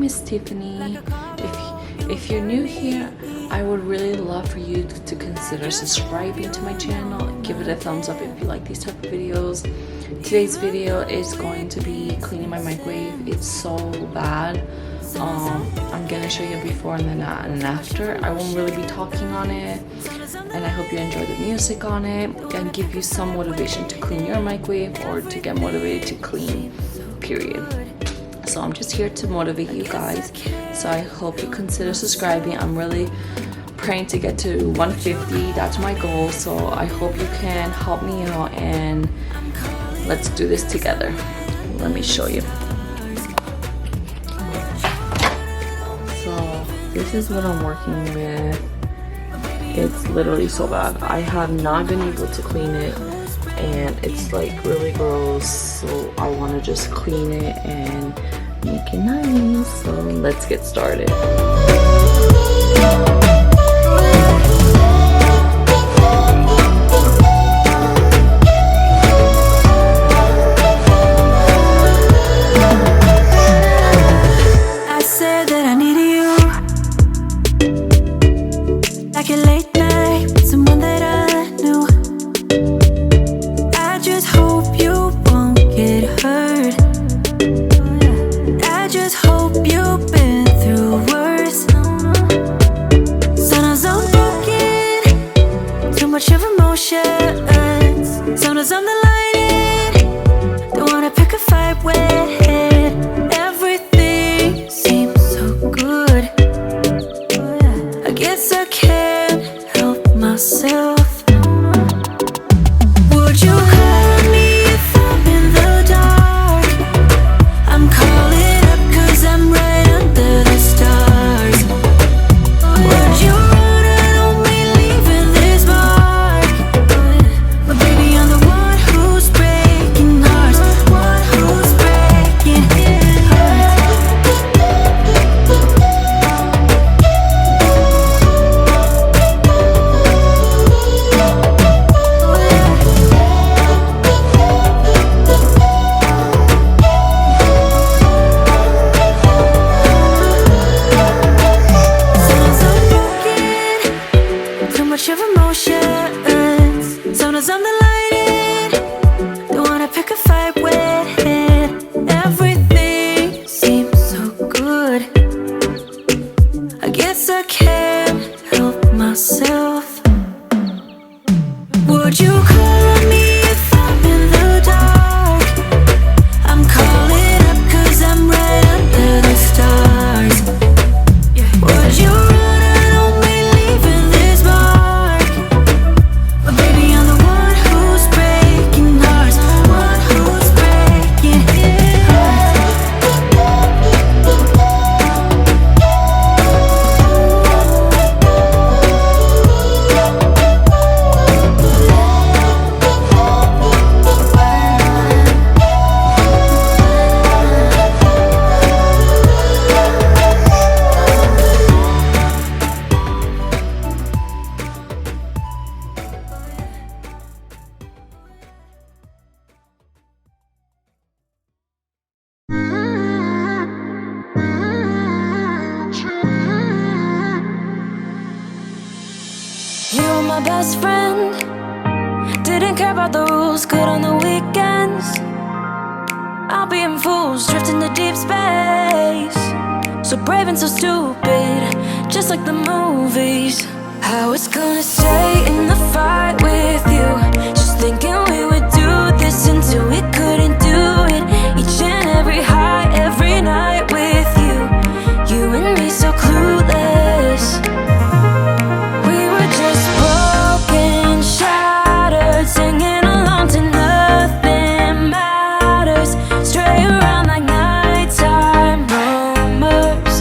is Tiffany. If you're new here, I would really love for you to consider subscribing to my channel. Give it a thumbs up if you like these type of videos. Today's video is going to be cleaning my microwave. It's so bad. I'm gonna show you a before and then and after. I won't really be talking on it, and I hope you enjoy the music on it and give you some motivation to clean your microwave or to get motivated to clean, period. So I'm just here to motivate you guys, so I hope you consider subscribing. I'm really praying to get to 150. That's my goal, so I hope you can help me out and let's do this together. Let me show you. So this is what I'm working with. It's literally so bad. I have not been able to clean it and it's like really gross, so I want to just clean it and make it nice. So let's get started. Sometimes I'm delighted, don't wanna pick a fight with everything seems so good. I guess I can't help myself. Would you call me if I'm in the dark? I'm calling up 'cause I'm right under the stars. Would you run and only leaving this mark? But baby, I'm the one who's breaking hearts, one who's breaking hearts. Sometimes I'm broken, too much of emotions. Sometimes I'm delighted, don't wanna pick a fight with everything seems so good. I guess I can't help myself. Would you call me if I'm in the dark? I'm calling up 'cause I'm right under the stars. Would you run and only leaving this mark? But baby, I'm the one who's breaking hearts, one who's breaking hearts. You were my best friend, didn't care about the rules, good on the weekends. I'll be in fools, drifting to deep space. So brave and so stupid, just like the movies. I was gonna stay in the fight with you, just thinking we would do this until we couldn't do it. Each and every high, every night with you, you and me so clueless. We were just broken, shattered, singing along to nothing matters. Stray around like nighttime rumors.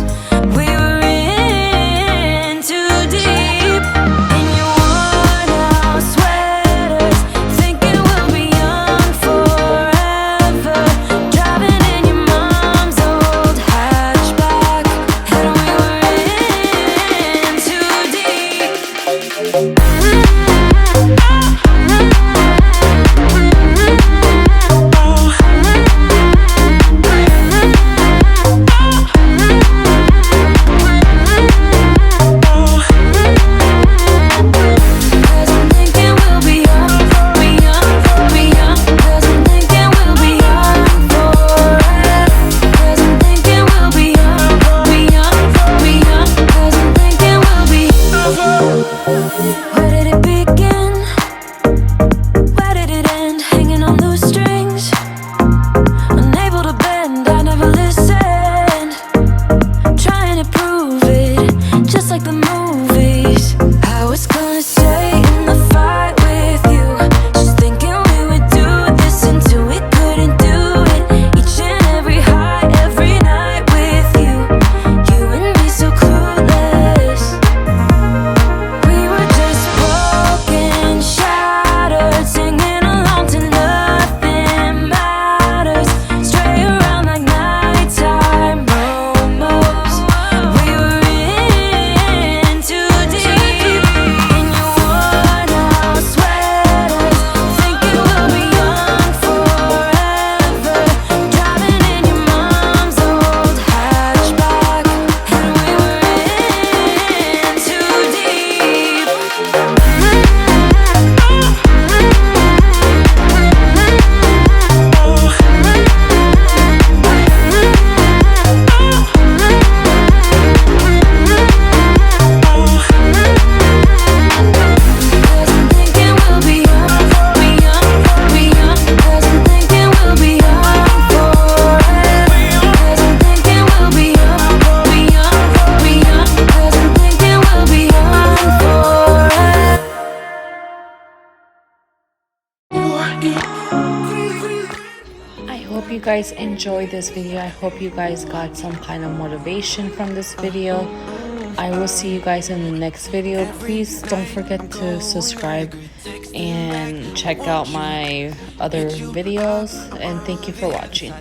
We were in too deep in your worn out sweaters, thinking I hope you guys enjoyed this video. I hope you guys got some kind of motivation from this video. I will see you guys in the next video. Please don't forget to subscribe and check out my other videos, and thank you for watching.